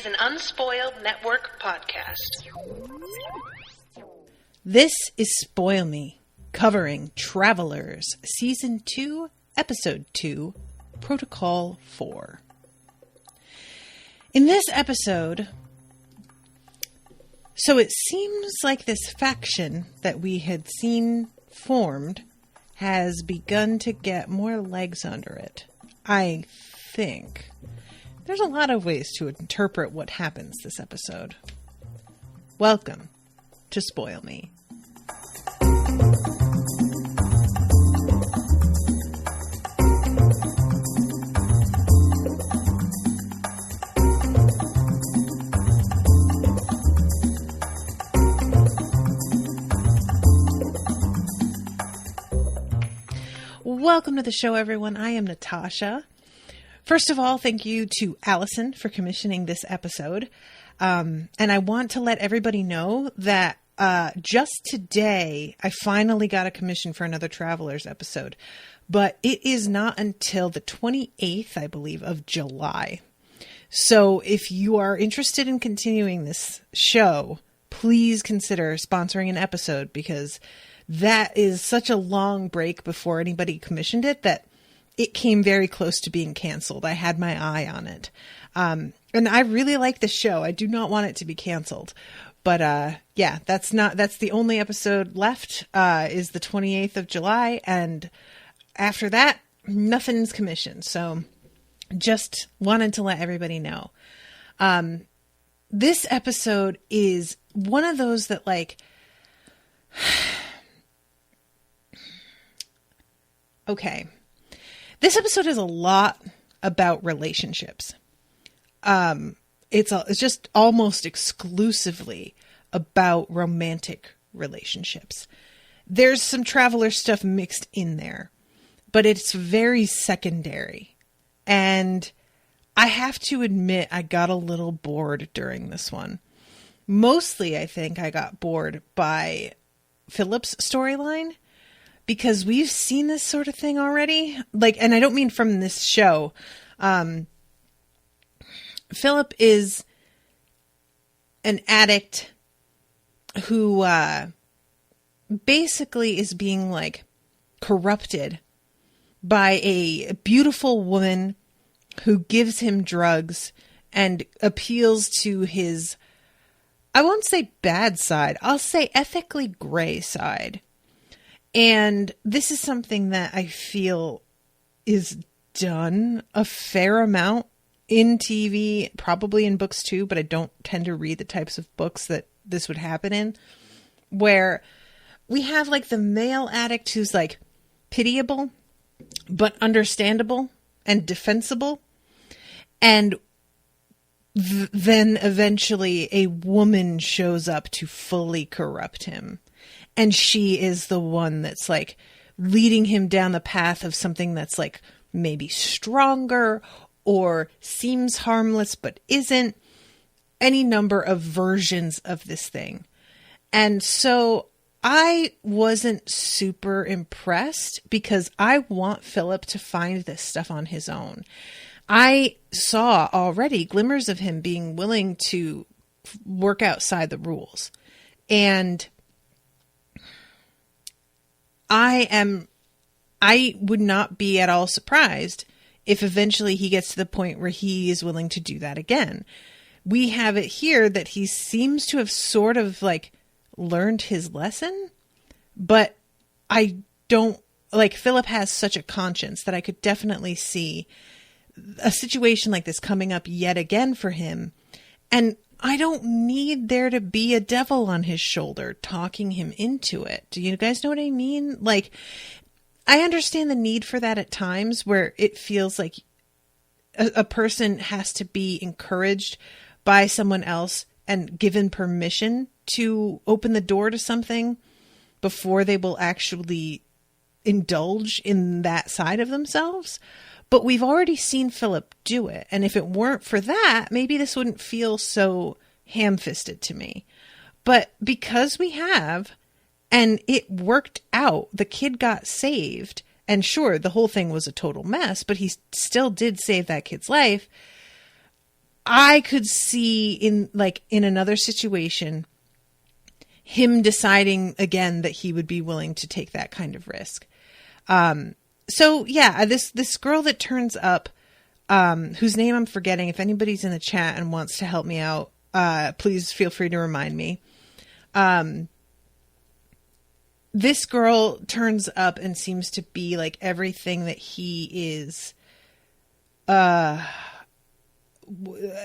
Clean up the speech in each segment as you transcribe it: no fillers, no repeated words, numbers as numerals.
an Unspoiled Network podcast. This is Spoil Me, covering Travelers, Season 2, Episode 2, Protocol 4. In this episode, so it seems like this faction that we had seen formed has begun to get more legs under it. I think. There's a lot of ways to interpret what happens this episode. Welcome to Spoil Me. Welcome to the show, everyone. I am Natasha. First of all, thank you to Alison for commissioning this episode. And I want to let everybody know that just today, I finally got a commission for another Travelers episode. But it is not until the 28th, I believe, of July. So if you are interested in continuing this show, please consider sponsoring an episode, because that is such a long break before anybody commissioned it that it came very close to being canceled. I had my eye on it. And I really like the show. I do not want it to be canceled. But yeah, that's the only episode left, is the 28th of July. And after that, nothing's commissioned. So just wanted to let everybody know. This episode is one of those that, like, okay. This episode is a lot about relationships. It's just almost exclusively about romantic relationships. There's some Traveler stuff mixed in there, but it's very secondary. And I have to admit, I got a little bored during this one. Mostly, I think I got bored by Phillip's storyline, because we've seen this sort of thing already. Like, and I don't mean from this show. Phillip is an addict who basically is being, like, corrupted by a beautiful woman who gives him drugs and appeals to his, I won't say bad side, I'll say ethically gray side. And this is something that I feel is done a fair amount in TV, probably in books too, but I don't tend to read the types of books that this would happen in, where we have, like, the male addict who's, like, pitiable, but understandable and defensible. And then eventually a woman shows up to fully corrupt him. And she is the one that's, like, leading him down the path of something that's, like, maybe stronger or seems harmless but isn't. Any number of versions of this thing. And so I wasn't super impressed, because I want Phillip to find this stuff on his own. I saw already glimmers of him being willing to work outside the rules. And I would not be at all surprised if eventually he gets to the point where he is willing to do that again. We have it here that he seems to have sort of, like, learned his lesson, but I don't, like, Phillip has such a conscience that I could definitely see a situation like this coming up yet again for him. And I don't need there to be a devil on his shoulder talking him into it. Do you guys know what I mean? Like, I understand the need for that at times, where it feels like a person has to be encouraged by someone else and given permission to open the door to something before they will actually indulge in that side of themselves. But we've already seen Phillip do it. And if it weren't for that, maybe this wouldn't feel so ham-fisted to me. But because we have, and it worked out, the kid got saved. And sure, the whole thing was a total mess, but he still did save that kid's life. I could see in another situation, him deciding again that he would be willing to take that kind of risk. So yeah, this girl that turns up, whose name I'm forgetting, if anybody's in the chat and wants to help me out, please feel free to remind me. This girl turns up and seems to be like everything that he is.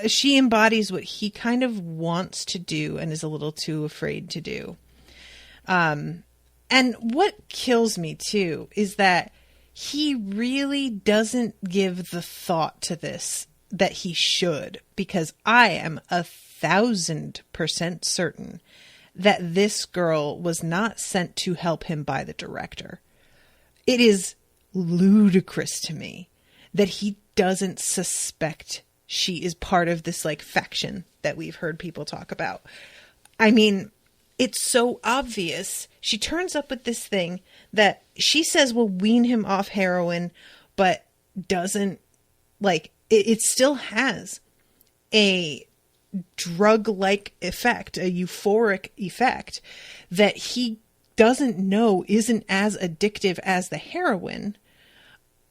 She embodies what he kind of wants to do and is a little too afraid to do. And what kills me too is that he really doesn't give the thought to this that he should, because I am 1,000% certain that this girl was not sent to help him by the director. It is ludicrous to me that he doesn't suspect she is part of this like faction that we've heard people talk about. I mean, it's so obvious. She turns up with this thing that she says will wean him off heroin, but doesn't, like, it still has a drug-like effect, a euphoric effect that he doesn't know isn't as addictive as the heroin.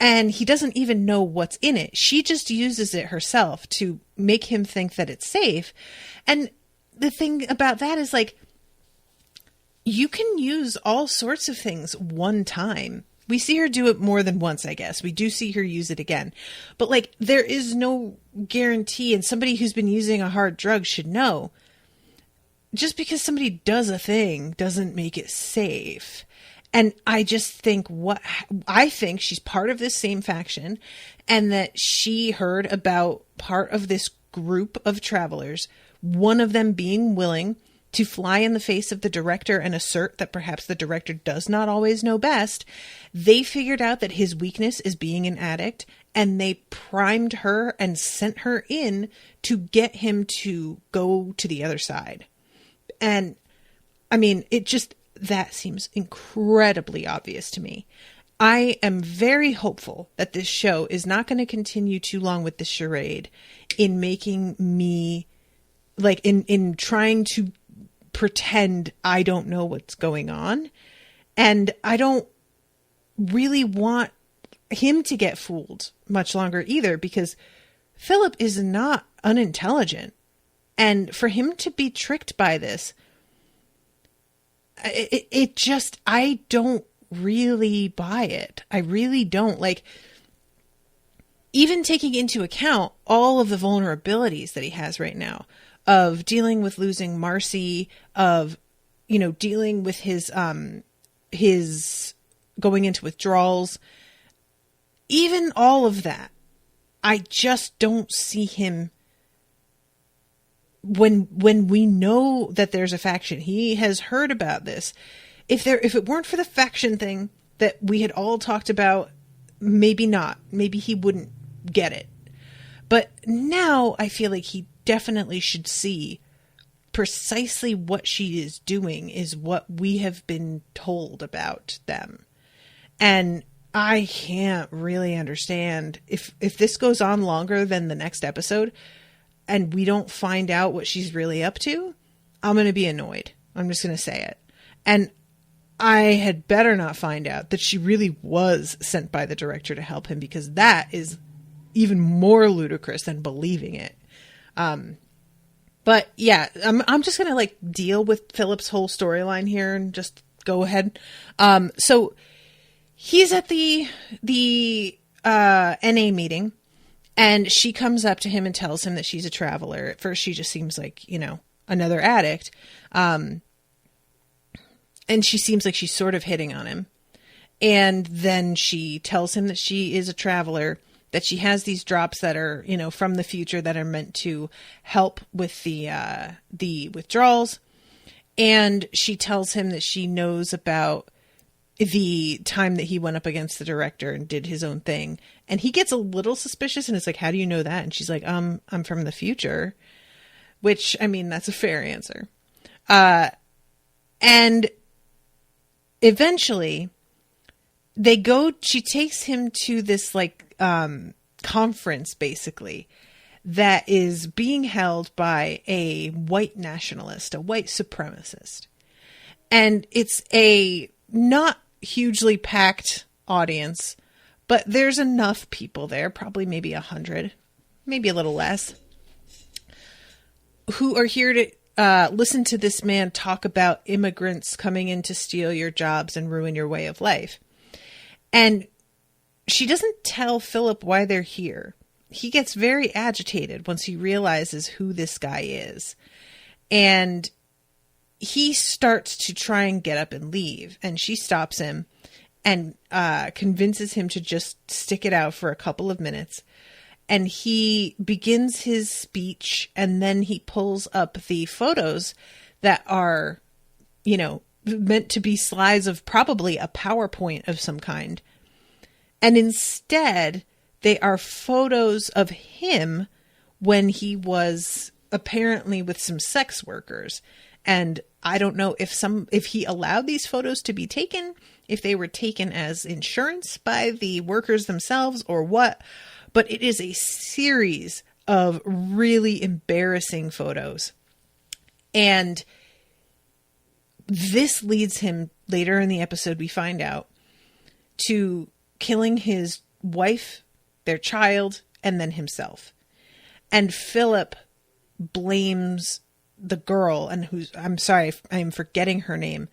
And he doesn't even know what's in it. She just uses it herself to make him think that it's safe. And the thing about that is, like, you can use all sorts of things one time. We see her do it more than once, I guess. We do see her use it again. But, like, there is no guarantee, and somebody who's been using a hard drug should know. Just because somebody does a thing doesn't make it safe. And I just think I think she's part of this same faction, and that she heard about part of this group of travelers, one of them being willing to fly in the face of the director and assert that perhaps the director does not always know best. They figured out that his weakness is being an addict, and they primed her and sent her in to get him to go to the other side. And I mean, that seems incredibly obvious to me. I am very hopeful that this show is not going to continue too long with the charade in making me, like, in trying to pretend I don't know what's going on. And I don't really want him to get fooled much longer either, because Phillip is not unintelligent. And for him to be tricked by this, I don't really buy it. I really don't. Like, even taking into account all of the vulnerabilities that he has right now, of dealing with losing Marcy, of, dealing with his going into withdrawals, even all of that, I just don't see him. When we know that there's a faction, he has heard about this. If it weren't for the faction thing that we had all talked about, maybe not. Maybe he wouldn't get it. But now I feel like he definitely should see precisely what she is doing is what we have been told about them. And I can't really understand if this goes on longer than the next episode and we don't find out what she's really up to, I'm going to be annoyed. I'm just going to say it. And I had better not find out that she really was sent by the director to help him, because that is even more ludicrous than believing it. But yeah, I'm just going to deal with Phillip's whole storyline here and just go ahead. So he's at the NA meeting, and she comes up to him and tells him that she's a traveler. At first, she just seems like, another addict. And she seems like she's sort of hitting on him. And then she tells him that she is a traveler, that she has these drops that are, from the future that are meant to help with the withdrawals. And she tells him that she knows about the time that he went up against the director and did his own thing. And he gets a little suspicious and is like, how do you know that? And she's like, I'm from the future, which, I mean, that's a fair answer. And eventually she takes him to this conference basically that is being held by a white nationalist, a white supremacist. And it's a not hugely packed audience, but there's enough people there, probably maybe 100, maybe a little less, who are here to listen to this man talk about immigrants coming in to steal your jobs and ruin your way of life. And she doesn't tell Phillip why they're here. He gets very agitated once he realizes who this guy is. And he starts to try and get up and leave. And she stops him and convinces him to just stick it out for a couple of minutes. And he begins his speech, and then he pulls up the photos that are, you know, meant to be slides of probably a PowerPoint of some kind. And instead, they are photos of him when he was apparently with some sex workers. And I don't know if he allowed these photos to be taken, if they were taken as insurance by the workers themselves or what. But it is a series of really embarrassing photos. And this leads him, later in the episode, we find out, to killing his wife, their child, and then himself. And Phillip blames the girl, and I'm sorry, I'm forgetting her name.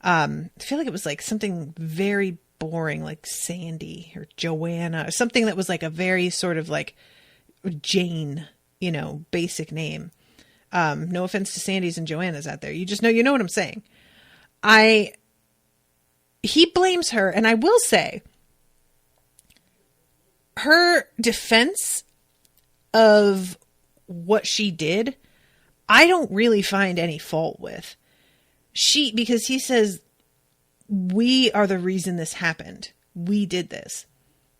I feel like it was like something very boring, like Sandy or Joanna, or something that was like a very sort of like Jane, you know, basic name. No offense to Sandys and Joannas out there. You know what I'm saying. He blames her, and I will say her defense of what she did, I don't really find any fault with. Because he says, we are the reason this happened. We did this.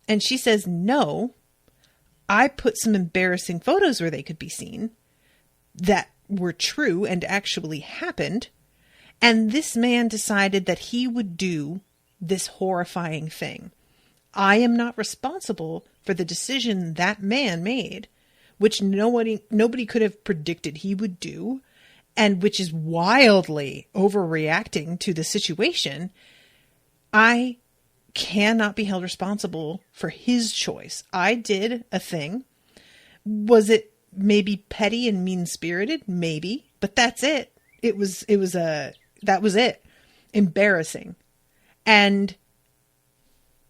And she says, no, I put some embarrassing photos where they could be seen that were true and actually happened. And this man decided that he would do this horrifying thing. I am not responsible for the decision that man made, which nobody could have predicted he would do, and which is wildly overreacting to the situation. I cannot be held responsible for his choice. I did a thing. Was it maybe petty and mean-spirited? Maybe, but that's it. That was it. Embarrassing. And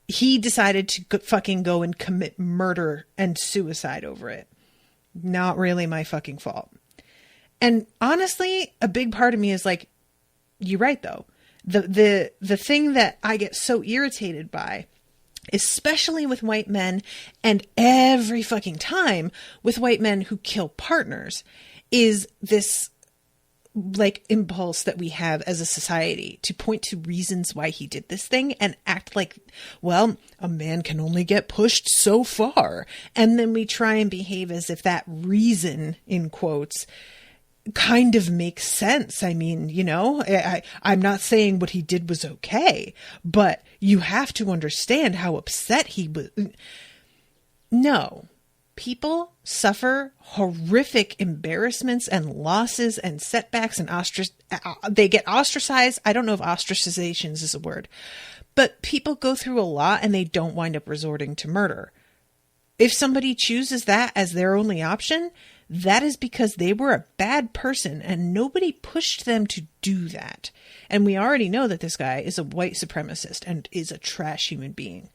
he decided to fucking go and commit murder and suicide over it. Not really my fucking fault. And honestly, a big part of me is like, you're right though. The thing that I get so irritated by, especially with white men, and every fucking time with white men who kill partners, is this like impulse that we have as a society to point to reasons why he did this thing and act like, well, a man can only get pushed so far. And then we try and behave as if that reason, in quotes, kind of makes sense. I mean, you know, I'm not saying what he did was okay, but you have to understand how upset he was. No. People suffer horrific embarrassments and losses and setbacks and they get ostracized. I don't know if ostracization is a word, but people go through a lot and they don't wind up resorting to murder. If somebody chooses that as their only option, that is because they were a bad person and nobody pushed them to do that. And we already know that this guy is a white supremacist and is a trash human being.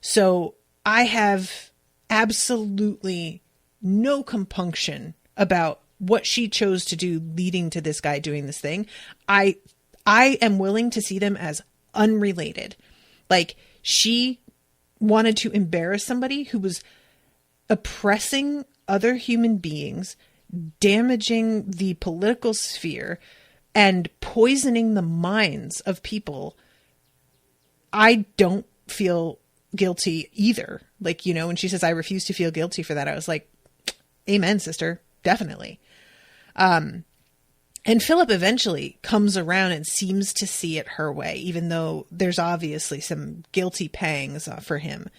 So I have absolutely no compunction about what she chose to do leading to this guy doing this thing. I am willing to see them as unrelated. Like, she wanted to embarrass somebody who was oppressing other human beings, damaging the political sphere, and poisoning the minds of people. I don't feel guilty either. Like, you know, when she says, I refuse to feel guilty for that, I was like, amen, sister. Definitely. And Phillip eventually comes around and seems to see it her way, even though there's obviously some guilty pangs for him.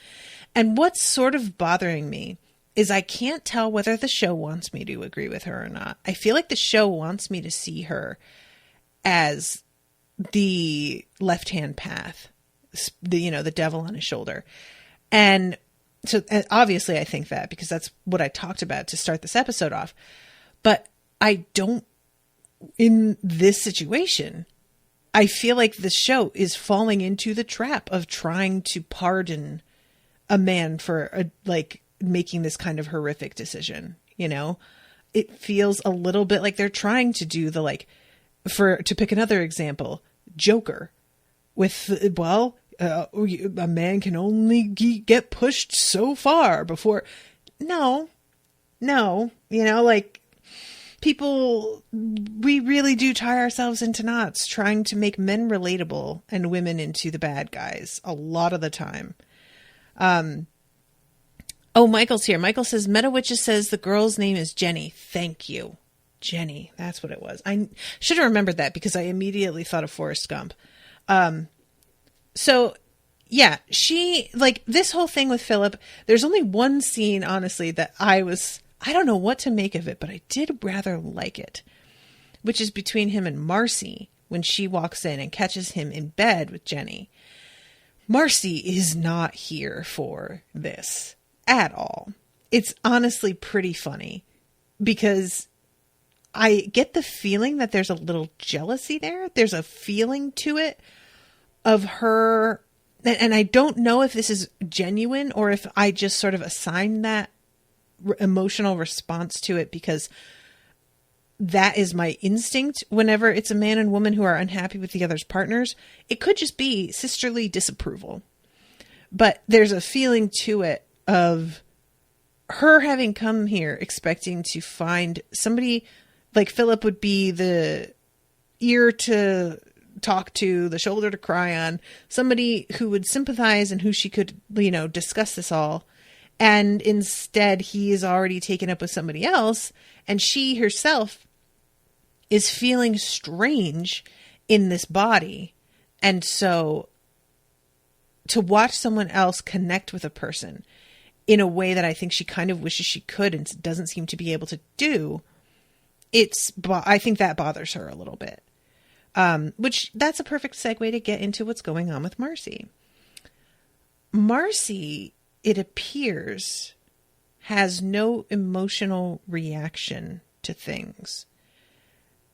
And what's sort of bothering me is I can't tell whether the show wants me to agree with her or not. I feel like the show wants me to see her as the left-hand path, the devil on his shoulder. And so obviously I think that because that's what I talked about to start this episode off. But I don't, in this situation, I feel like the show is falling into the trap of trying to pardon a man for making this kind of horrific decision. It feels a little bit like they're trying to do to pick another example, Joker with, a man can only get pushed so far before. No, people, we really do tie ourselves into knots trying to make men relatable and women into the bad guys a lot of the time. Michael's here. Michael says, Meta Witches says the girl's name is Jenny. Thank you. Jenny. That's what it was. I should have remembered that because I immediately thought of Forrest Gump. So yeah, this whole thing with Phillip, there's only one scene, honestly, that I don't know what to make of it, but I did rather like it, which is between him and Marcy when she walks in and catches him in bed with Jenny. Marcy is not here for this at all. It's honestly pretty funny because I get the feeling that there's a little jealousy there. There's a feeling to it of her. And I don't know if this is genuine or if I just sort of assign that emotional response to it because that is my instinct whenever it's a man and woman who are unhappy with the other's partners. It could just be sisterly disapproval. But there's a feeling to it of her having come here expecting to find somebody like Phillip would be the ear to talk to, the shoulder to cry on, somebody who would sympathize and who she could, discuss this all. And instead he is already taken up with somebody else, and she herself is feeling strange in this body. And so to watch someone else connect with a person in a way that I think she kind of wishes she could and doesn't seem to be able to do, I think that bothers her a little bit. Which that's a perfect segue to get into what's going on with Marcy. Marcy, it appears, has no emotional reaction to things.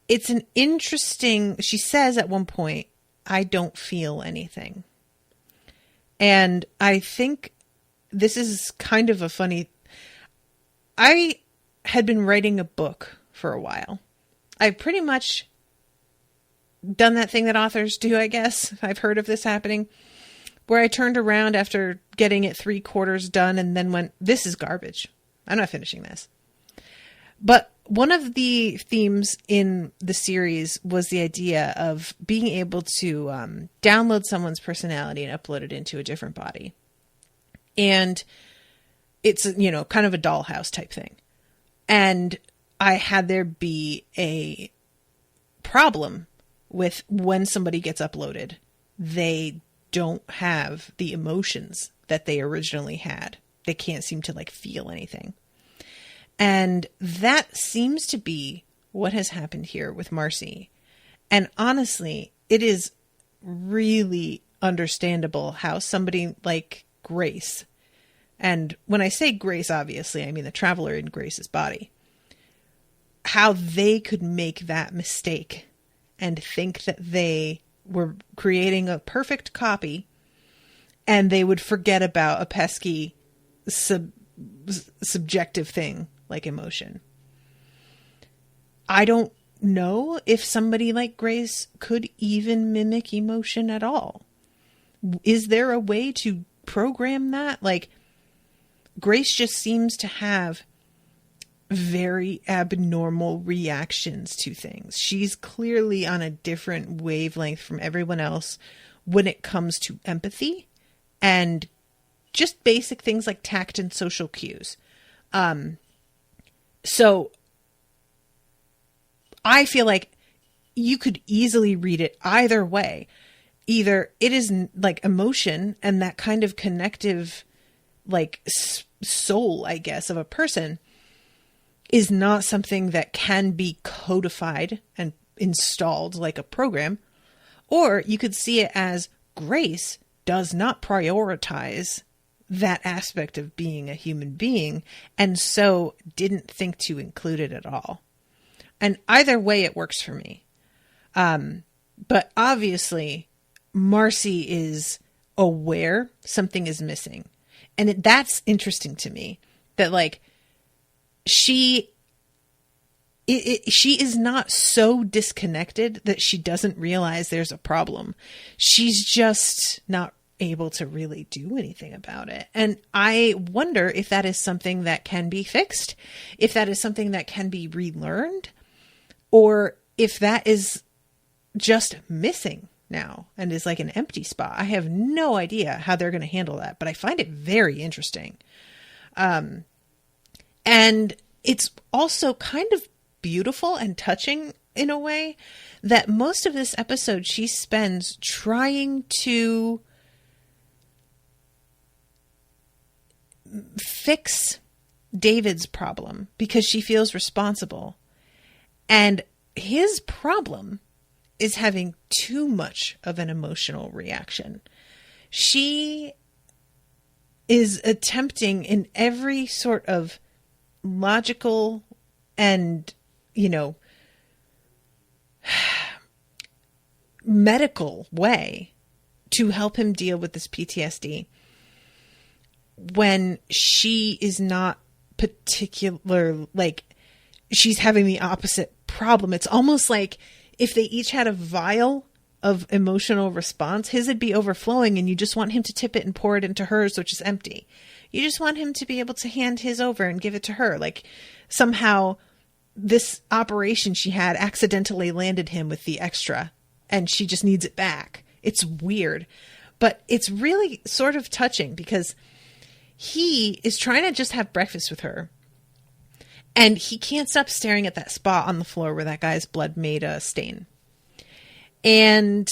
It's an interesting, she says at one point, I don't feel anything. And I think this is kind of a funny, I had been writing a book for a while. I've pretty much done that thing that authors do, I guess. I've heard of this happening, where I turned around after getting it 3/4 done and then went, this is garbage. I'm not finishing this. But one of the themes in the series was the idea of being able to download someone's personality and upload it into a different body. And it's, kind of a dollhouse type thing. And I had there be a problem with when somebody gets uploaded, they don't have the emotions that they originally had. They can't seem to feel anything. And that seems to be what has happened here with Marcy. And honestly, it is really understandable how somebody like Grace, and when I say Grace, obviously, I mean the traveler in Grace's body, how they could make that mistake and think that they were creating a perfect copy and they would forget about a pesky subjective thing like emotion. I don't know if somebody like Grace could even mimic emotion at all. Is there a way to program that? Grace just seems to have very abnormal reactions to things. She's clearly on a different wavelength from everyone else when it comes to empathy and just basic things like tact and social cues. So I feel like you could easily read it either way. Either it is emotion and that kind of connective like soul, I guess, of a person is not something that can be codified and installed like a program. Or you could see it as grace does not prioritize that aspect of being a human being, and so didn't think to include it at all. And either way, it works for me. But obviously, Marcy is aware something is missing. And that's interesting to me, that like she is not so disconnected that she doesn't realize there's a problem. She's just not able to really do anything about it. And I wonder if that is something that can be fixed, if that is something that can be relearned, or if that is just missing now and is like an empty spot. I have no idea how they're going to handle that, but I find it very interesting. And it's also kind of beautiful and touching in a way that most of this episode she spends trying to fix David's problem because she feels responsible. And his problem is having too much of an emotional reaction. She is attempting in every sort of logical and, medical way to help him deal with this PTSD when she is not particular, like she's having the opposite problem. It's almost like if they each had a vial of emotional response, his would be overflowing and you just want him to tip it and pour it into hers, which is empty. You just want him to be able to hand his over and give it to her. Like somehow this operation she had accidentally landed him with the extra and she just needs it back. It's weird, but it's really sort of touching because he is trying to just have breakfast with her. And he can't stop staring at that spot on the floor where that guy's blood made a stain. And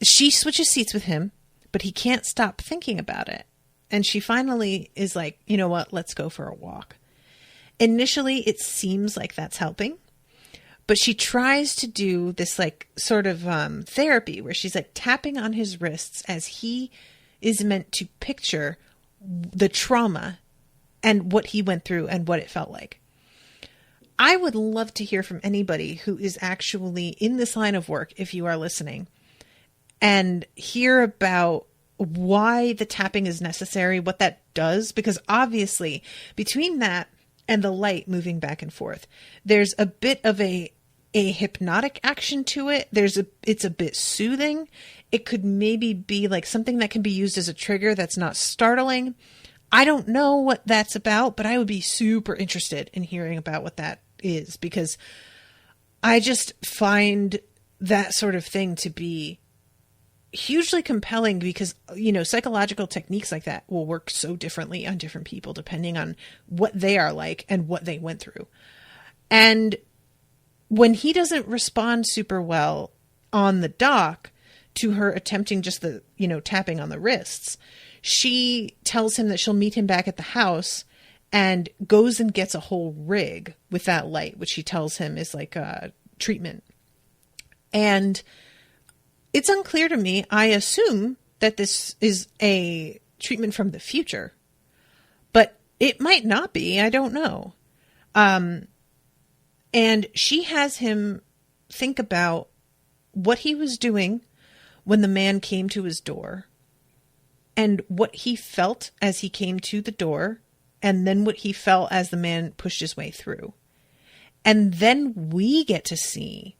she switches seats with him, but he can't stop thinking about it. And she finally is like, you know what, let's go for a walk. Initially, it seems like that's helping. But she tries to do this like sort of therapy where she's like tapping on his wrists as he is meant to picture the trauma and what he went through and what it felt like. I would love to hear from anybody who is actually in this line of work, if you are listening, and hear about why the tapping is necessary, what that does, because obviously between that and the light moving back and forth, there's a bit of a hypnotic action to it. It's a bit soothing. It could maybe be like something that can be used as a trigger that's not startling. I don't know what that's about, but I would be super interested in hearing about what that is, because I just find that sort of thing to be hugely compelling because, psychological techniques like that will work so differently on different people depending on what they are like and what they went through. And when he doesn't respond super well on the dock to her attempting just the, tapping on the wrists, she tells him that she'll meet him back at the house and goes and gets a whole rig with that light, which she tells him is like a treatment. And it's unclear to me. I assume that this is a treatment from the future, but it might not be. I don't know. And she has him think about what he was doing when the man came to his door and what he felt as he came to the door, and then what he felt as the man pushed his way through. And then we get to see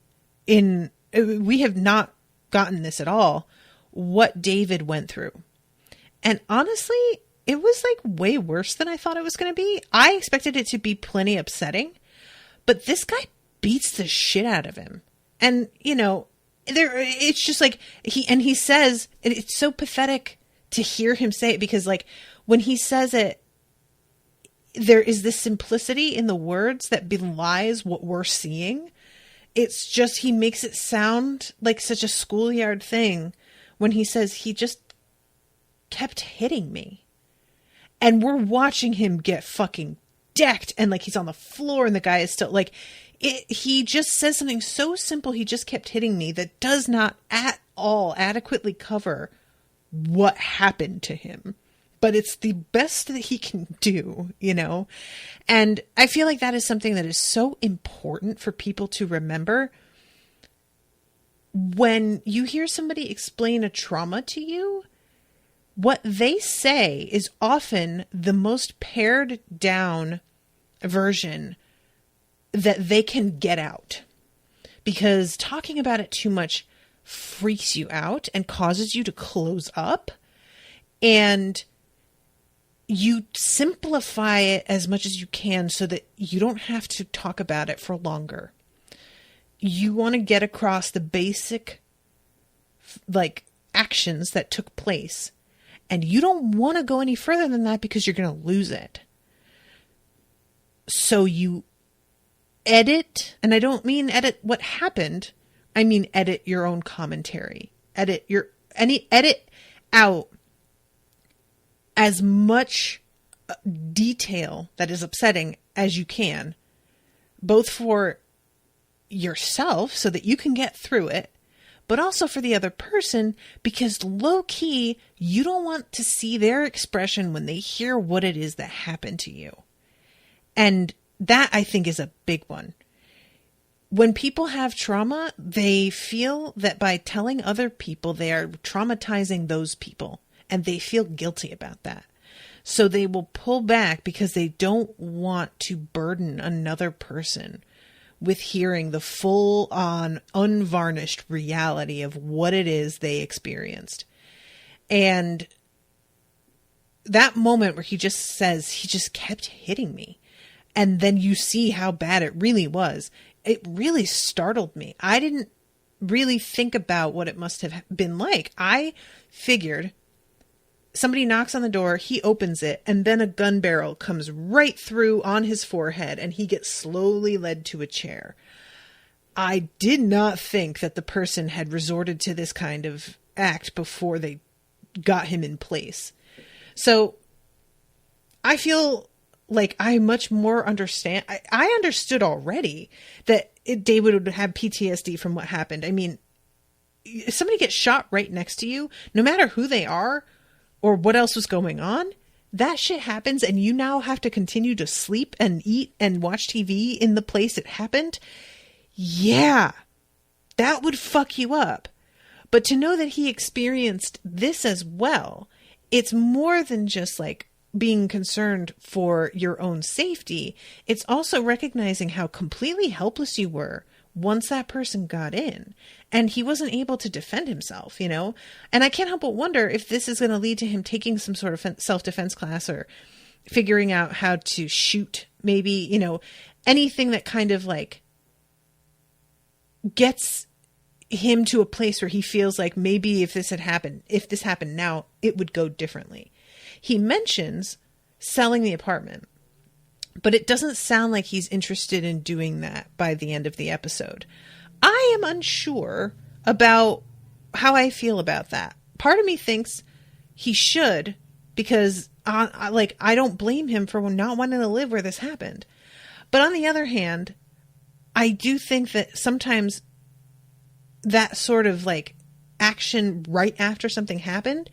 we have not gotten this at all, what David went through. And honestly, it was like way worse than I thought it was going to be. I expected it to be plenty upsetting, but this guy beats the shit out of him. And, it's just like he says, it's so pathetic to hear him say it, because like when he says it, there is this simplicity in the words that belies what we're seeing. It's just, he makes it sound like such a schoolyard thing when he says he just kept hitting me. And we're watching him get fucking decked, and like he's on the floor and the guy is still like, he just says something so simple. He just kept hitting me that does not at all adequately cover what happened to him. But it's the best that he can do, you know? And I feel like that is something that is so important for people to remember. When you hear somebody explain a trauma to you, what they say is often the most pared down version that they can get out. Because talking about it too much freaks you out and causes you to close up. And you simplify it as much as you can so that you don't have to talk about it for longer. You want to get across the basic, like, actions that took place. And you don't want to go any further than that because you're going to lose it. So you edit, and I don't mean edit what happened. I mean edit your own commentary. Edit out as much detail that is upsetting as you can, both for yourself so that you can get through it, but also for the other person, because low key, you don't want to see their expression when they hear what it is that happened to you. And that, I think, is a big one. When people have trauma, they feel that by telling other people, they are traumatizing those people. And they feel guilty about that. So they will pull back because they don't want to burden another person with hearing the full-on, unvarnished reality of what it is they experienced. And that moment where he just says, he just kept hitting me. And then you see how bad it really was. It really startled me. I didn't really think about what it must have been like. I figured somebody knocks on the door, he opens it, and then a gun barrel comes right through on his forehead, and he gets slowly led to a chair. I did not think that the person had resorted to this kind of act before they got him in place. So I feel like I much more understand. I understood already that David would have PTSD from what happened. I mean, if somebody gets shot right next to you, no matter who they are, or what else was going on, that shit happens, and you now have to continue to sleep and eat and watch TV in the place it happened. Yeah, that would fuck you up. But to know that he experienced this as well, it's more than just like being concerned for your own safety. It's also recognizing how completely helpless you were once that person got in and he wasn't able to defend himself, you know? And I can't help but wonder if this is going to lead to him taking some sort of self-defense class or figuring out how to shoot, maybe, you know, anything that kind of like gets him to a place where he feels like maybe if this happened now, it would go differently. He mentions selling the apartment, but it doesn't sound like he's interested in doing that by the end of the episode. I am unsure about how I feel about that. Part of me thinks he should, because I don't blame him for not wanting to live where this happened. But on the other hand, I do think that sometimes that sort of like action right after something happened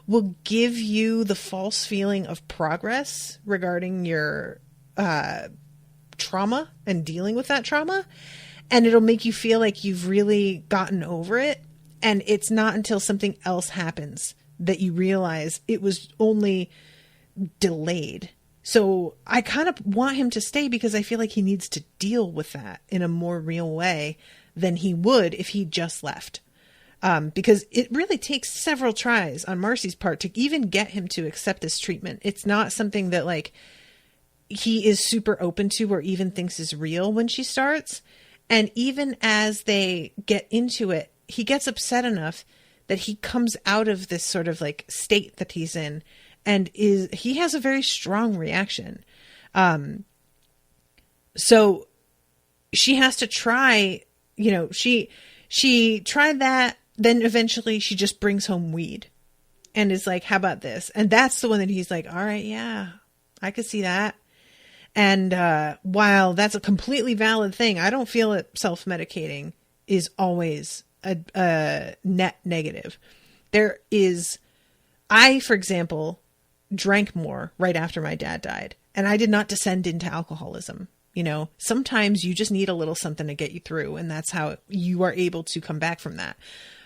will give you the false feeling of progress regarding your trauma and dealing with that trauma. And it'll make you feel like you've really gotten over it. And it's not until something else happens that you realize it was only delayed. So I kind of want him to stay because I feel like he needs to deal with that in a more real way than he would if he just left. Because it really takes several tries on Marcy's part to even get him to accept this treatment. It's not something that like he is super open to or even thinks is real when she starts. And even as they get into it, he gets upset enough that he comes out of this sort of like state that he's in and he has a very strong reaction. So she has to try, you know, she tried that. Then eventually she just brings home weed and is like, how about this? And that's the one that he's like, all right, yeah, I could see that. And while that's a completely valid thing, I don't feel that self-medicating is always a net negative. I, for example, drank more right after my dad died, and I did not descend into alcoholism. You know, sometimes you just need a little something to get you through, and that's how you are able to come back from that.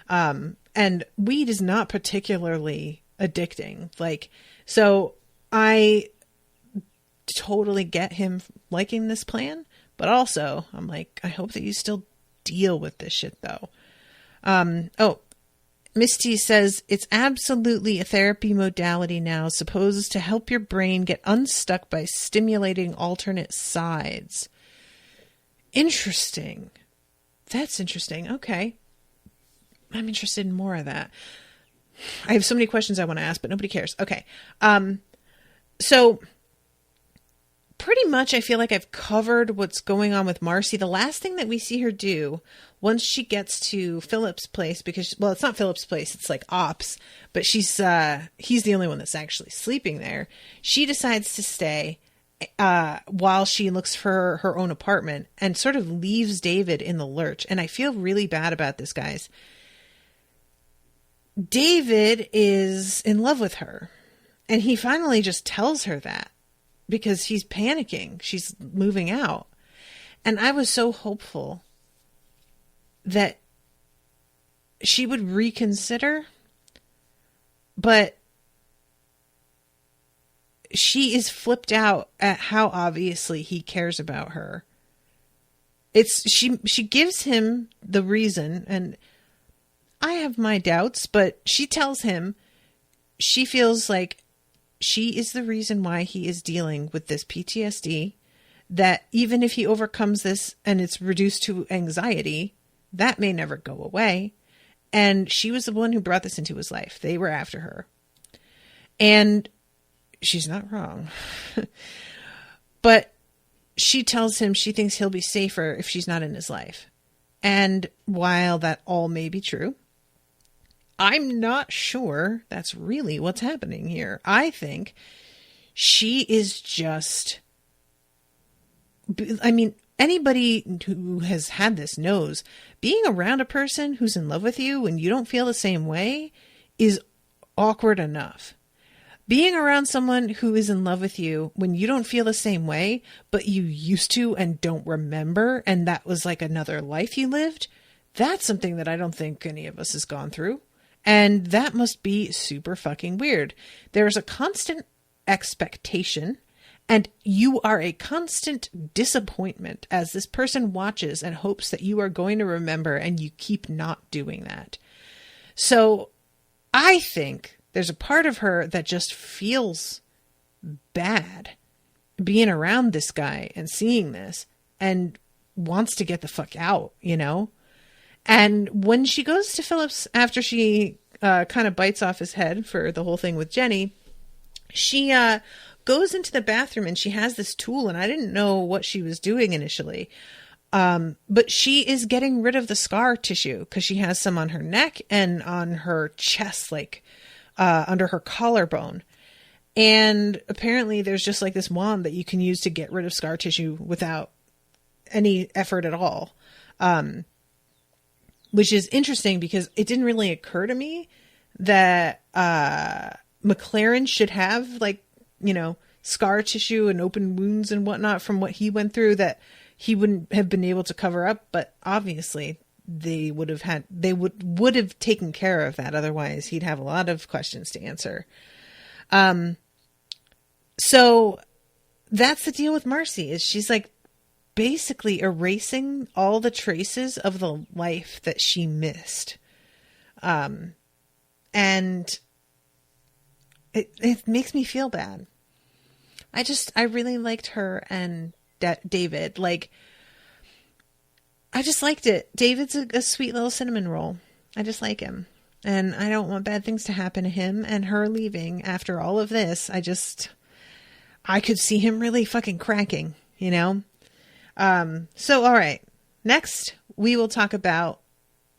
And weed is not particularly addicting. Like, so I totally get him liking this plan, but also I'm like, I hope that you still deal with this shit though. Misty says it's absolutely a therapy modality now, supposed to help your brain get unstuck by stimulating alternate sides. Interesting. That's interesting. Okay. I'm interested in more of that. I have so many questions I want to ask, but nobody cares. Okay. So pretty much I feel like I've covered what's going on with Marcy. The last thing that we see her do once she gets to Phillip's place, because, well, it's not Phillip's place, it's like Ops, but he's the only one that's actually sleeping there. She decides to stay while she looks for her own apartment and sort of leaves David in the lurch. And I feel really bad about this, guys. David is in love with her, and he finally just tells her that, because he's panicking. She's moving out. And I was so hopeful that she would reconsider, but she is flipped out at how obviously he cares about her. She gives him the reason, and I have my doubts, but she tells him she feels like she is the reason why he is dealing with this PTSD, that even if he overcomes this and it's reduced to anxiety, that may never go away. And she was the one who brought this into his life. They were after her. And she's not wrong. But she tells him she thinks he'll be safer if she's not in his life. And while that all may be true, I'm not sure that's really what's happening here. I think she is just, I mean, anybody who has had this knows being around a person who's in love with you when you don't feel the same way is awkward enough. Being around someone who is in love with you when you don't feel the same way, but you used to and don't remember, and that was like another life you lived, that's something that I don't think any of us has gone through. And that must be super fucking weird. There's a constant expectation, and you are a constant disappointment as this person watches and hopes that you are going to remember, and you keep not doing that. So I think there's a part of her that just feels bad being around this guy and seeing this and wants to get the fuck out, you know? And when she goes to Phillip's after she kind of bites off his head for the whole thing with Jenny, she goes into the bathroom and she has this tool, and I didn't know what she was doing initially. But she is getting rid of the scar tissue because she has some on her neck and on her chest, like under her collarbone. And apparently there's just like this wand that you can use to get rid of scar tissue without any effort at all. Which is interesting because it didn't really occur to me that McLaren should have, like, you know, scar tissue and open wounds and whatnot from what he went through that he wouldn't have been able to cover up. But obviously they would have taken care of that. Otherwise he'd have a lot of questions to answer. So that's the deal with Marcy, is she's like basically erasing all the traces of the life that she missed. And it makes me feel bad. I really liked her and David. Like, I just liked it. David's a sweet little cinnamon roll. I just like him. And I don't want bad things to happen to him, and her leaving after all of this. I could see him really fucking cracking, you know? So, all right. Next, let's talk about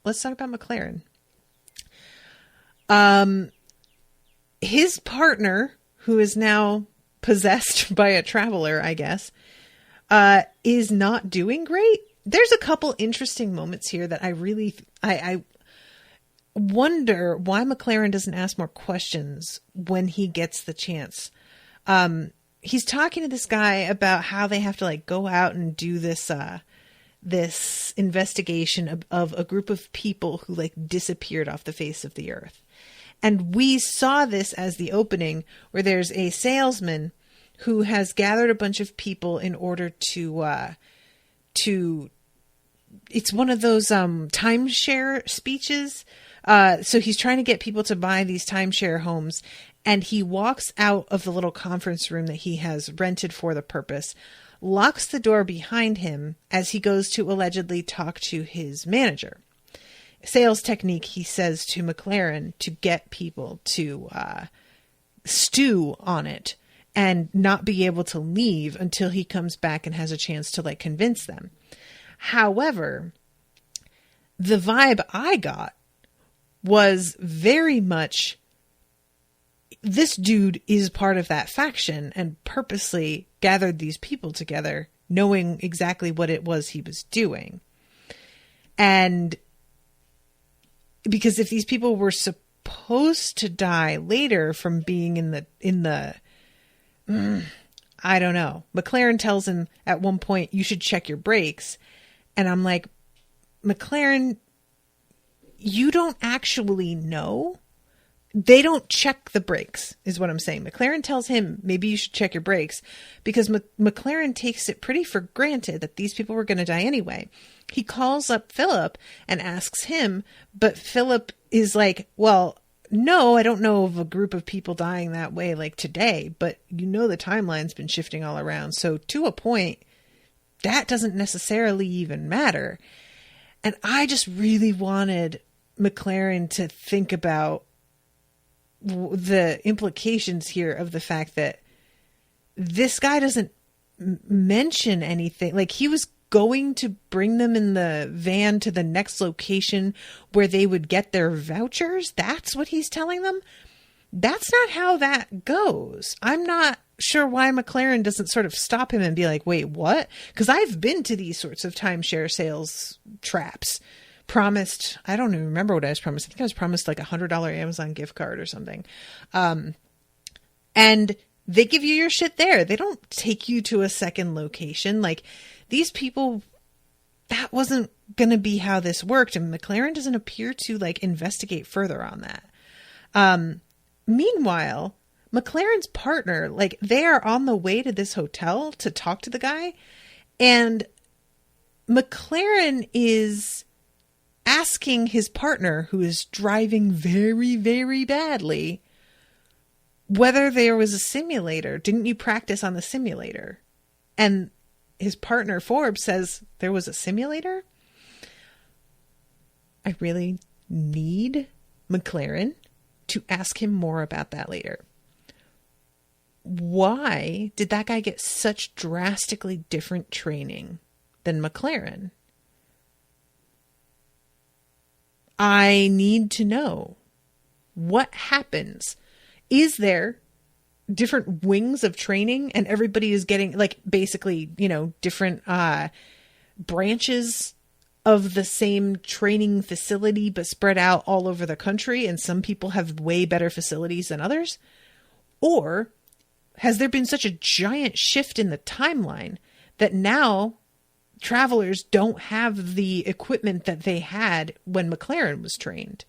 McLaren. his partner, who is now possessed by a traveler, I guess, is not doing great. There's a couple interesting moments here that I wonder why McLaren doesn't ask more questions when he gets the chance. He's talking to this guy about how they have to like go out and do this investigation of a group of people who like disappeared off the face of the earth. And we saw this as the opening, where there's a salesman who has gathered a bunch of people in order to it's one of those timeshare speeches. So he's trying to get people to buy these timeshare homes, and he walks out of the little conference room that he has rented for the purpose, locks the door behind him as he goes to allegedly talk to his manager. Sales technique, he says to McLaren, to get people to stew on it and not be able to leave until he comes back and has a chance to like convince them. However, the vibe I got was very much, this dude is part of that faction and purposely gathered these people together, knowing exactly what it was he was doing. And because if these people were supposed to die later from being in the I don't know. McLaren tells him at one point, you should check your brakes. And I'm like, McLaren, you don't actually know. They don't check the brakes, is what I'm saying. McLaren tells him, maybe you should check your brakes, because McLaren takes it pretty for granted that these people were going to die anyway. He calls up Phillip and asks him, but Phillip is like, well, no, I don't know of a group of people dying that way like today, but you know the timeline's been shifting all around. So to a point, that doesn't necessarily even matter. And I just really wanted McLaren to think about the implications here of the fact that this guy doesn't mention anything. Like, he was going to bring them in the van to the next location where they would get their vouchers. That's what he's telling them. That's not how that goes. I'm not sure why McLaren doesn't sort of stop him and be like, wait, what? Because I've been to these sorts of timeshare sales traps. Promised, I don't even remember what I was promised. I think I was promised like $100 Amazon gift card or something. And they give you your shit there. They don't take you to a second location. Like, these people, that wasn't going to be how this worked. And McLaren doesn't appear to like investigate further on that. Meanwhile, McLaren's partner, like, they are on the way to this hotel to talk to the guy. And McLaren is asking his partner, who is driving very, very badly, whether there was a simulator. Didn't you practice on the simulator? And his partner, Forbes, says there was a simulator. I really need McLaren to ask him more about that later. Why did that guy get such drastically different training than McLaren? I need to know what happens. Is there different wings of training and everybody is getting like basically, you know, different branches of the same training facility, but spread out all over the country, and some people have way better facilities than others? Or has there been such a giant shift in the timeline that now travelers don't have the equipment that they had when McLaren was trained?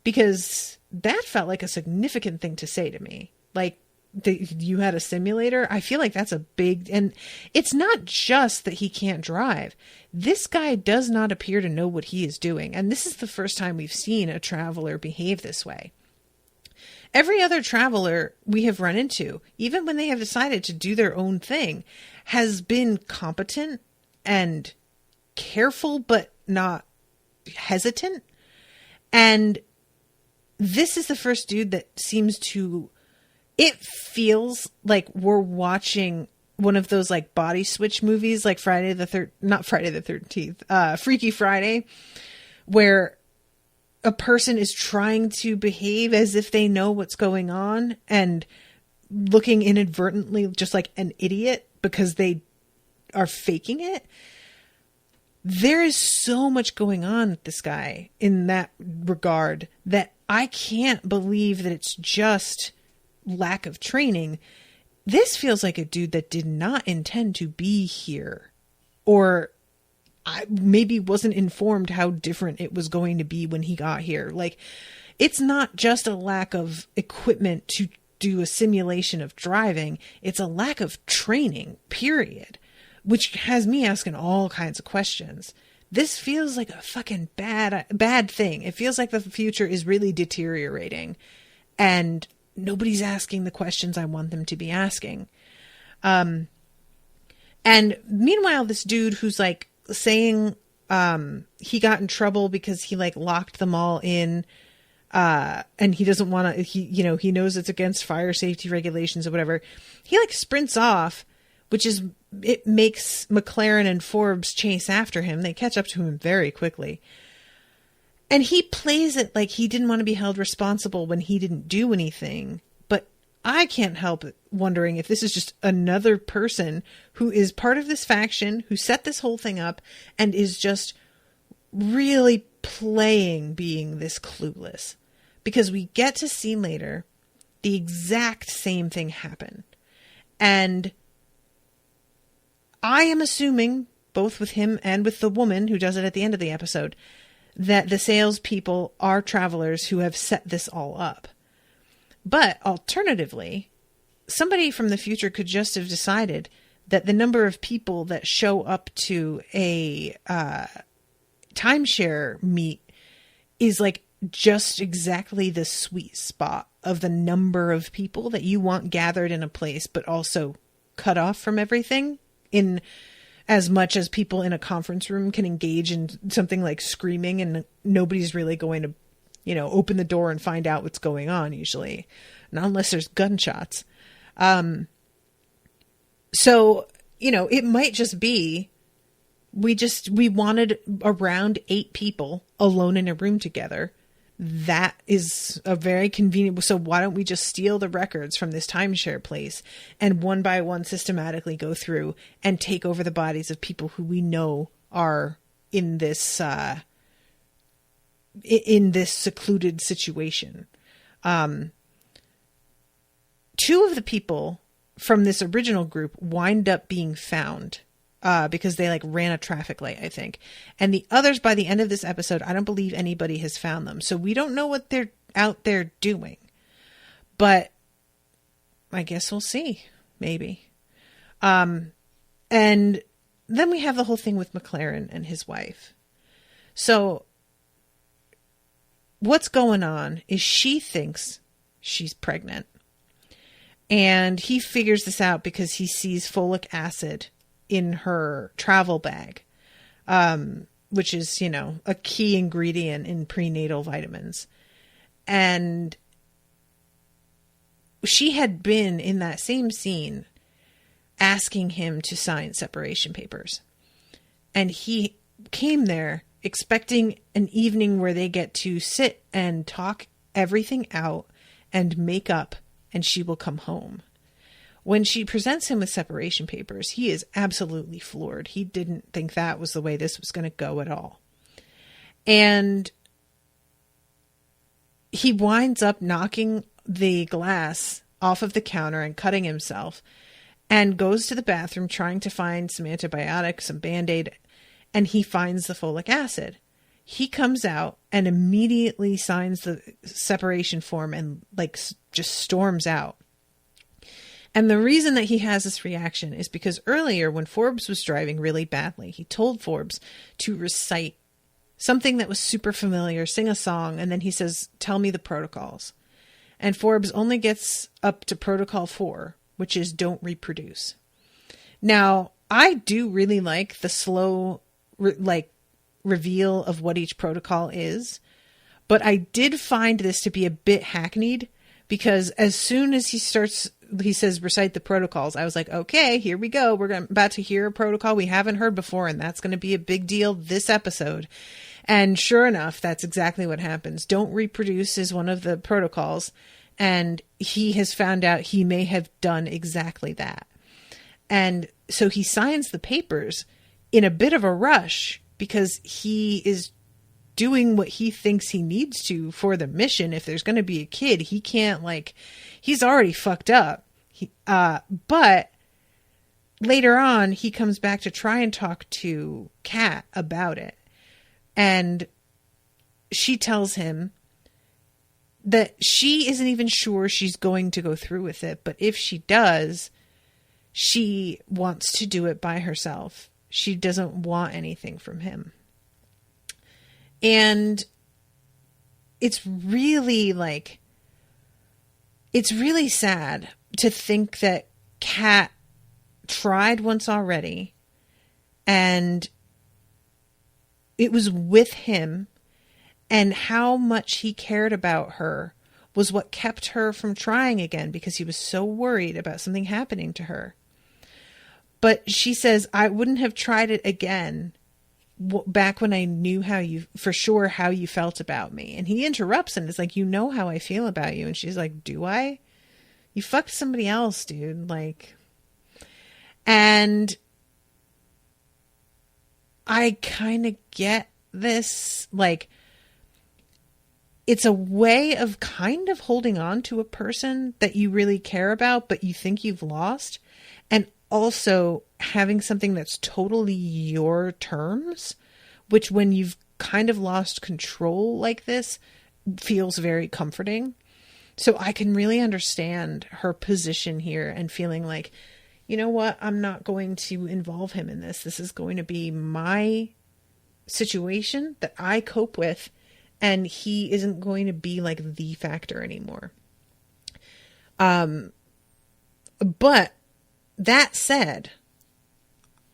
Because that felt like a significant thing to say to me. Like, you had a simulator. I feel like that's a big, and it's not just that he can't drive. This guy does not appear to know what he is doing. And this is the first time we've seen a traveler behave this way. Every other traveler we have run into, even when they have decided to do their own thing, has been competent and careful, but not hesitant. And this is the first dude that seems to, it feels like we're watching one of those like body switch movies, like Freaky Friday, where a person is trying to behave as if they know what's going on and looking inadvertently just like an idiot because they are faking it. There is so much going on with this guy in that regard that I can't believe that it's just lack of training. This feels like a dude that did not intend to be here, or maybe wasn't informed how different it was going to be when he got here. Like, it's not just a lack of equipment to do a simulation of driving. It's a lack of training, period, which has me asking all kinds of questions. This feels like a fucking bad thing. It feels like the future is really deteriorating and nobody's asking the questions I want them to be asking. And meanwhile, this dude who's like saying he got in trouble because he like locked them all in, and he doesn't want to, he knows it's against fire safety regulations or whatever. He like sprints off, it makes McLaren and Forbes chase after him. They catch up to him very quickly. And he plays it like he didn't want to be held responsible when he didn't do anything. But I can't help wondering if this is just another person who is part of this faction, who set this whole thing up, and is just really playing being this clueless. Because we get to see later the exact same thing happen. And I am assuming, both with him and with the woman who does it at the end of the episode, that the salespeople are travelers who have set this all up. But alternatively, somebody from the future could just have decided that the number of people that show up to a timeshare meet is like just exactly the sweet spot of the number of people that you want gathered in a place, but also cut off from everything, in as much as people in a conference room can engage in something like screaming, and nobody's really going to, open the door and find out what's going on usually, not unless there's gunshots. So, it might just be, we wanted around 8 people alone in a room together. That is a very convenient. So why don't we just steal the records from this timeshare place and one by one systematically go through and take over the bodies of people who we know are in this secluded situation. 2 of the people from this original group wind up being found because they like ran a traffic light, I think. And the others, by the end of this episode, I don't believe anybody has found them. So we don't know what they're out there doing, but I guess we'll see, maybe. And then we have the whole thing with McLaren and his wife. So what's going on is she thinks she's pregnant, and he figures this out because he sees folic acid in her travel bag, which is, a key ingredient in prenatal vitamins. And she had been in that same scene asking him to sign separation papers. And he came there expecting an evening where they get to sit and talk everything out and make up, and she will come home. When she presents him with separation papers, he is absolutely floored. He didn't think that was the way this was going to go at all. And he winds up knocking the glass off of the counter and cutting himself, and goes to the bathroom trying to find some antibiotics, some Band-Aid, and he finds the folic acid. He comes out and immediately signs the separation form and just storms out. And the reason that he has this reaction is because earlier when Forbes was driving really badly, he told Forbes to recite something that was super familiar, sing a song, and then he says, "Tell me the protocols." And Forbes only gets up to protocol 4, which is don't reproduce. Now, I do really like the slow reveal of what each protocol is, but I did find this to be a bit hackneyed, because as soon as he says recite the protocols, I was like, okay, here we go. We're about to hear a protocol we haven't heard before, and that's going to be a big deal this episode. And sure enough, that's exactly what happens. Don't reproduce is one of the protocols. And he has found out he may have done exactly that. And so he signs the papers in a bit of a rush because he is doing what he thinks he needs to for the mission. If there's going to be a kid, he can't, like, he's already fucked up. But later on, he comes back to try and talk to Kat about it. And she tells him that she isn't even sure she's going to go through with it. But if she does, she wants to do it by herself. She doesn't want anything from him. And it's really sad to think that Kat tried once already and it was with him, and how much he cared about her was what kept her from trying again, because he was so worried about something happening to her. But she says, I wouldn't have tried it again back when I knew how you felt about me. And he interrupts and is like, you know how I feel about you. And she's like, do I? You fucked somebody else, dude. Like, and I kind of get this, like, it's a way of kind of holding on to a person that you really care about, but you think you've lost. And also having something that's totally your terms, which when you've kind of lost control like this, feels very comforting. So I can really understand her position here and feeling like, you know what, I'm not going to involve him in this. This is going to be my situation that I cope with, and he isn't going to be like the factor anymore. But that said,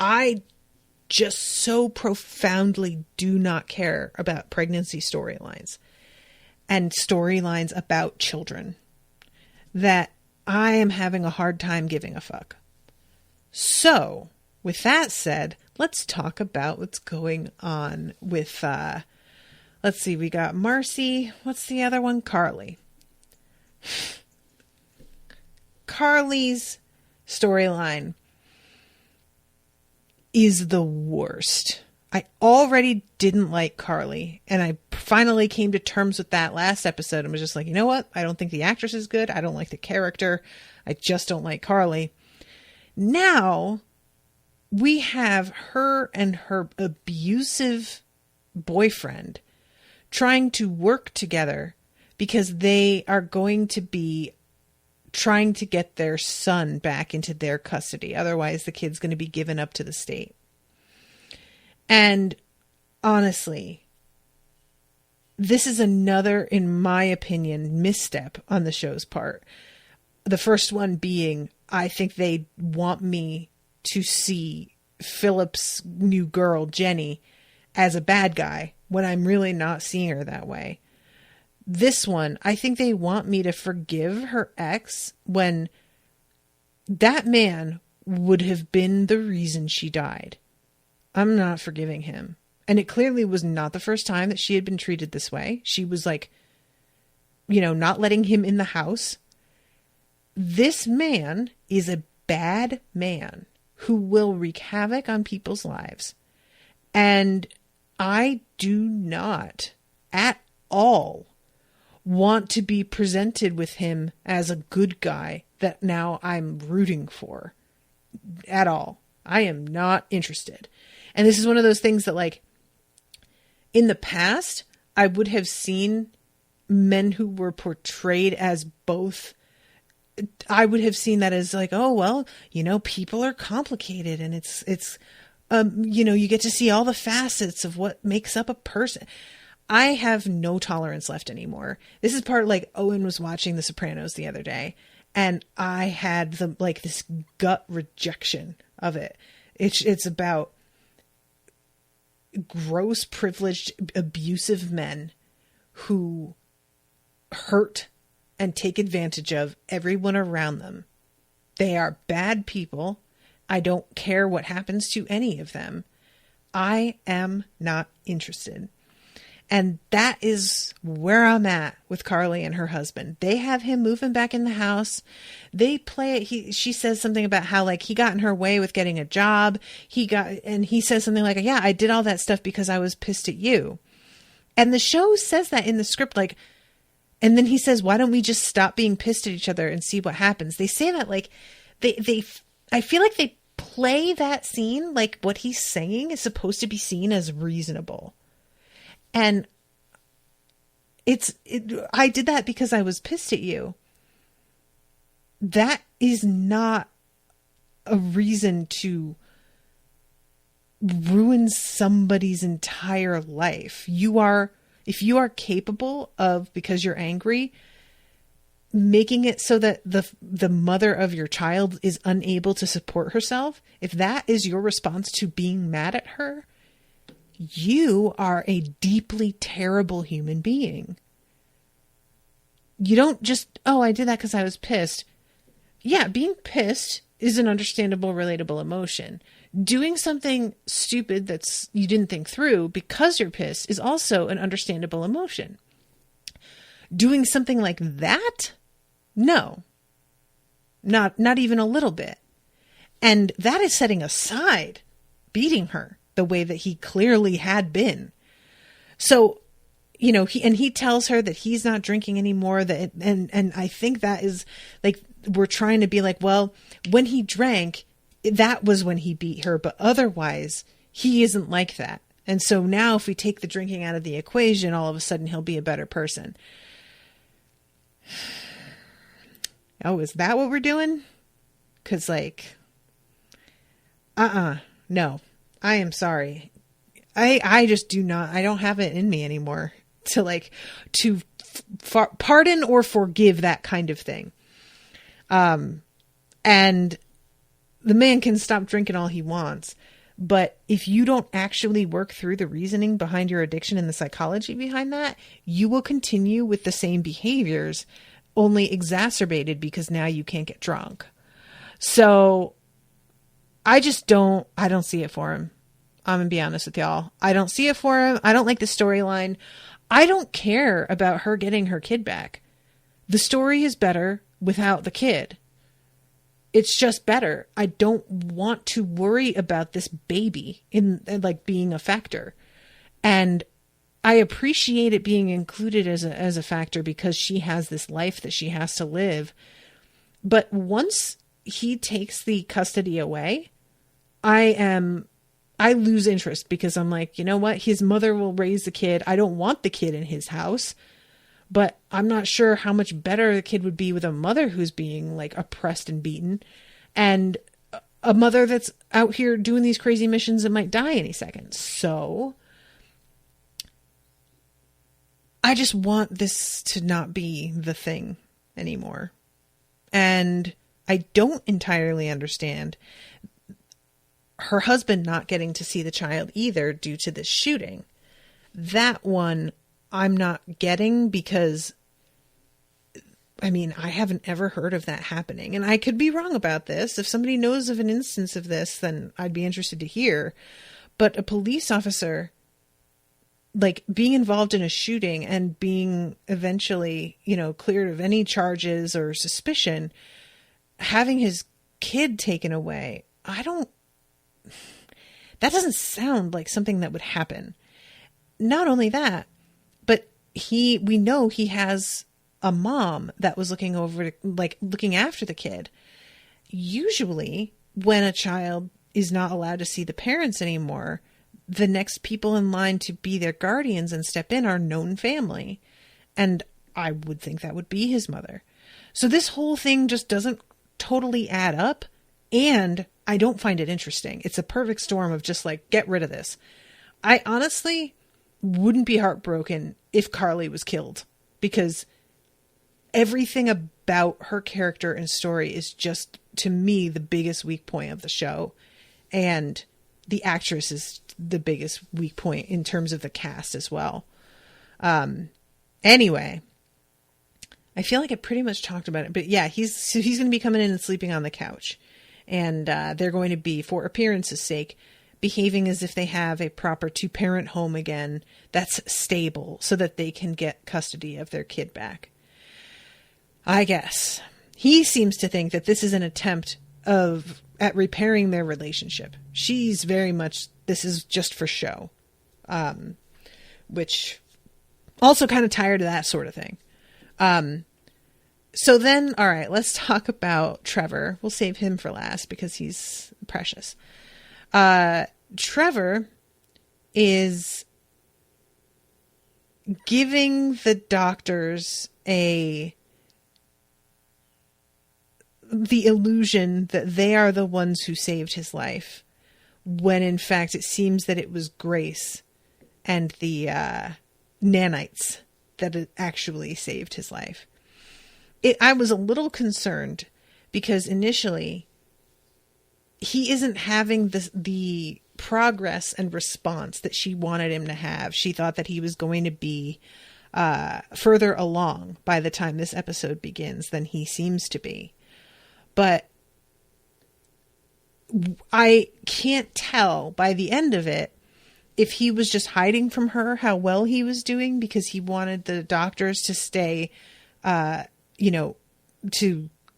I just so profoundly do not care about pregnancy storylines and storylines about children that I am having a hard time giving a fuck. So, with that said, let's talk about what's going on with, let's see, we got Marcy. What's the other one? Carly. Carly's storyline is the worst. I already didn't like Carly, and I finally came to terms with that last episode and was just like, you know what? I don't think the actress is good. I don't like the character. I just don't like Carly. Now we have her and her abusive boyfriend trying to work together because they are going to be trying to get their son back into their custody. Otherwise, the kid's going to be given up to the state. And honestly, this is another, in my opinion, misstep on the show's part. The first one being, I think they want me to see Phillip's new girl, Jenny, as a bad guy, when I'm really not seeing her that way. This one, I think they want me to forgive her ex when that man would have been the reason she died. I'm not forgiving him. And it clearly was not the first time that she had been treated this way. She was like, you know, not letting him in the house. This man is a bad man who will wreak havoc on people's lives. And I do not at all want to be presented with him as a good guy that now I'm rooting for at all. I am not interested. And this is one of those things that, like, in the past, I would have seen men who were portrayed as both. I would have seen that as like, oh, well, you know, people are complicated, and it's, you know, you get to see all the facets of what makes up a person. I have no tolerance left anymore. This is part, like, Owen was watching The Sopranos the other day, and I had this gut rejection of it. It's about gross, privileged, abusive men who hurt and take advantage of everyone around them. They are bad people. I don't care what happens to any of them. I am not interested. And that is where I'm at with Carly and her husband. They have him moving back in the house. They play it. She says something about how like he got in her way with getting a job. And he says something like, yeah, I did all that stuff because I was pissed at you. And the show says that in the script, like, and then he says, why don't we just stop being pissed at each other and see what happens? They say that like I feel like they play that scene like what he's saying is supposed to be seen as reasonable. And I did that because I was pissed at you. That is not a reason to ruin somebody's entire life. If you are capable of, because you're angry, making it so that the mother of your child is unable to support herself, if that is your response to being mad at her, you are a deeply terrible human being. You don't just, oh, I did that because I was pissed. Yeah, being pissed is an understandable, relatable emotion. Doing something stupid that's you didn't think through because you're pissed is also an understandable emotion. Doing something like that? No. Not even a little bit. And that is setting aside beating her the way that he clearly had been. So, you know, he tells her that he's not drinking anymore, and I think that is like, we're trying to be like, well, when he drank, that was when he beat her, but otherwise he isn't like that. And so now if we take the drinking out of the equation, all of a sudden he'll be a better person. Oh, is that what we're doing? 'Cause like, no, I am sorry. I just I don't have it in me anymore to pardon or forgive that kind of thing. And the man can stop drinking all he wants, but if you don't actually work through the reasoning behind your addiction and the psychology behind that, you will continue with the same behaviors, only exacerbated because now you can't get drunk. So I don't see it for him. I'm going to be honest with y'all. I don't see it for him. I don't like the storyline. I don't care about her getting her kid back. The story is better without the kid. It's just better. I don't want to worry about this baby in like being a factor. And I appreciate it being included as a factor because she has this life that she has to live. But once he takes the custody away, I lose interest because I'm like, you know what? His mother will raise the kid. I don't want the kid in his house, but I'm not sure how much better the kid would be with a mother who's being like oppressed and beaten, and a mother that's out here doing these crazy missions that might die any second. So I just want this to not be the thing anymore. And I don't entirely understand her husband not getting to see the child either due to this shooting. That one I'm not getting because, I mean, I haven't ever heard of that happening. And I could be wrong about this. If somebody knows of an instance of this, then I'd be interested to hear. But a police officer, like, being involved in a shooting and being eventually, you know, cleared of any charges or suspicion, having his kid taken away, that doesn't sound like something that would happen. Not only that, but we know he has a mom that was looking after the kid. Usually when a child is not allowed to see the parents anymore, the next people in line to be their guardians and step in are known family. And I would think that would be his mother. So this whole thing just doesn't totally add up. And I don't find it interesting. It's a perfect storm of just like, get rid of this. I honestly wouldn't be heartbroken if Carly was killed, because everything about her character and story is just, to me, the biggest weak point of the show. And the actress is the biggest weak point in terms of the cast as well. Anyway, I feel like I pretty much talked about it, but yeah, he's going to be coming in and sleeping on the couch. And they're going to be, for appearance's sake, behaving as if they have a proper 2-parent home again that's stable so that they can get custody of their kid back. I guess. He seems to think that this is an attempt at repairing their relationship. She's very much, this is just for show. Which also kind of tired of that sort of thing. So then, all right, let's talk about Trevor. We'll save him for last because he's precious. Trevor is giving the doctors the illusion that they are the ones who saved his life, when in fact it seems that it was Grace and the nanites that actually saved his life. I was a little concerned because initially he isn't having the progress and response that she wanted him to have. She thought that he was going to be further along by the time this episode begins than he seems to be. But I can't tell by the end of it if he was just hiding from her how well he was doing because he wanted the doctors to stay, to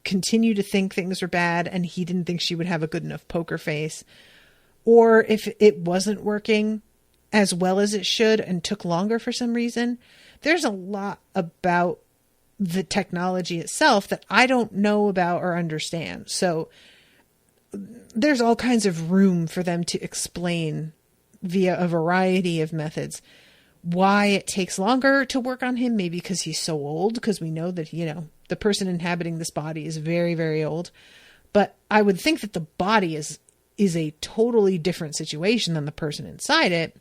continue to think things were bad and he didn't think she would have a good enough poker face, or if it wasn't working as well as it should and took longer for some reason. There's a lot about the technology itself that I don't know about or understand. So there's all kinds of room for them to explain via a variety of methods why it takes longer to work on him. Maybe because he's so old, because we know that, the person inhabiting this body is very, very old. But I would think that the body is a totally different situation than the person inside it.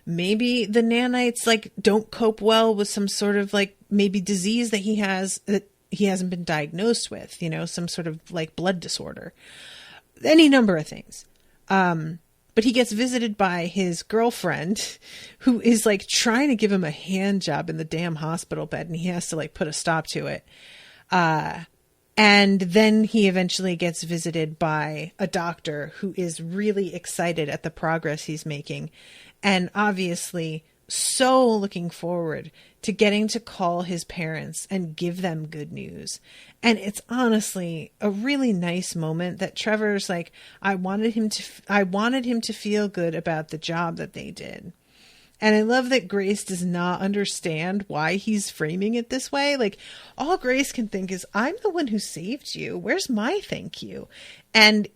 Maybe the nanites don't cope well with some sort of maybe disease that he has that he hasn't been diagnosed with, some sort of blood disorder, any number of things. But he gets visited by his girlfriend who is trying to give him a hand job in the damn hospital bed. And he has to put a stop to it. And then he eventually gets visited by a doctor who is really excited at the progress he's making. And obviously so looking forward to getting to call his parents and give them good news. And it's honestly a really nice moment that Trevor's I wanted him to feel good about the job that they did. And I love that Grace does not understand why he's framing it this way. All Grace can think is, I'm the one who saved you. Where's my thank you? And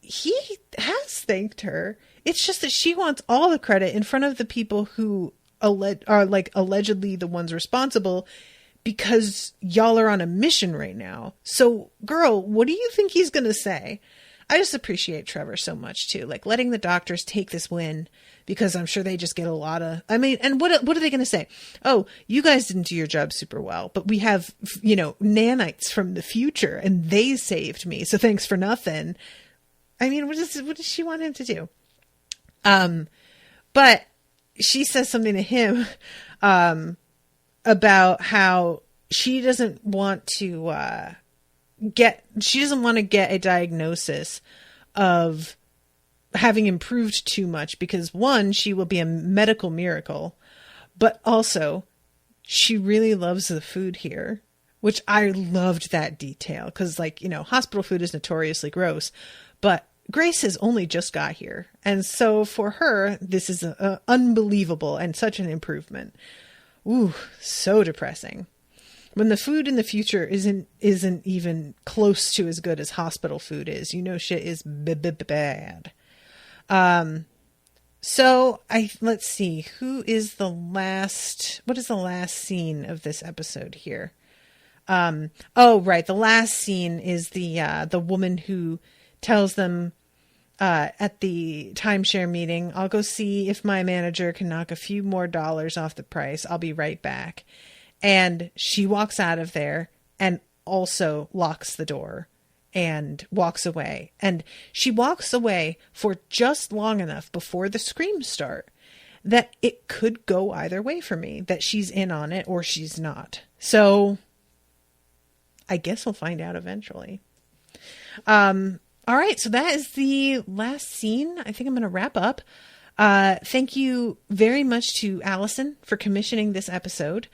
he has thanked her. It's just that she wants all the credit in front of the people who are allegedly the ones responsible, because y'all are on a mission right now. So girl, what do you think he's going to say? I just appreciate Trevor so much too. Letting the doctors take this win, because I'm sure they just get a lot of, and what are they going to say? Oh, you guys didn't do your job super well, but we have, nanites from the future and they saved me. So thanks for nothing. What does she want him to do? But she says something to him, about how she doesn't want to get a diagnosis of having improved too much, because one, she will be a medical miracle, but also she really loves the food here, which I loved that detail, because hospital food is notoriously gross, but Grace has only just got here. And so for her, this is unbelievable and such an improvement. Ooh, so depressing. When the food in the future isn't even close to as good as hospital food is, shit is bad. So let's see, what is the last scene of this episode here? The last scene is the woman who tells them at the timeshare meeting, I'll go see if my manager can knock a few more dollars off the price. I'll be right back. And she walks out of there and also locks the door and walks away. And she walks away for just long enough before the screams start that it could go either way for me, that she's in on it or she's not. So I guess we'll find out eventually. All right, so that is the last scene. I think I'm going to wrap up. Thank you very much to Alison for commissioning this episode.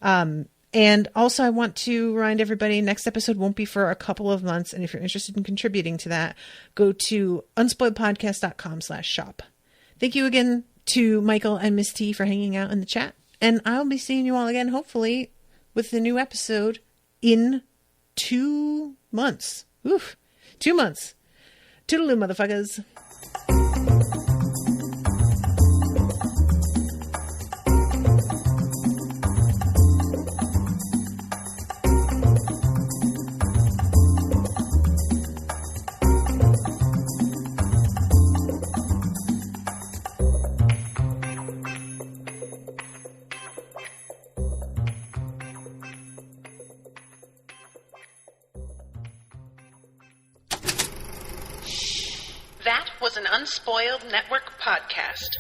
And also I want to remind everybody, next episode won't be for a couple of months. And if you're interested in contributing to that, go to unspoiledpodcast.com/shop. Thank you again to Michael and Miss T for hanging out in the chat. And I'll be seeing you all again, hopefully, with the new episode in 2 months. Oof, 2 months. Toodaloo, motherfuckers. That was an Unspoiled Network podcast.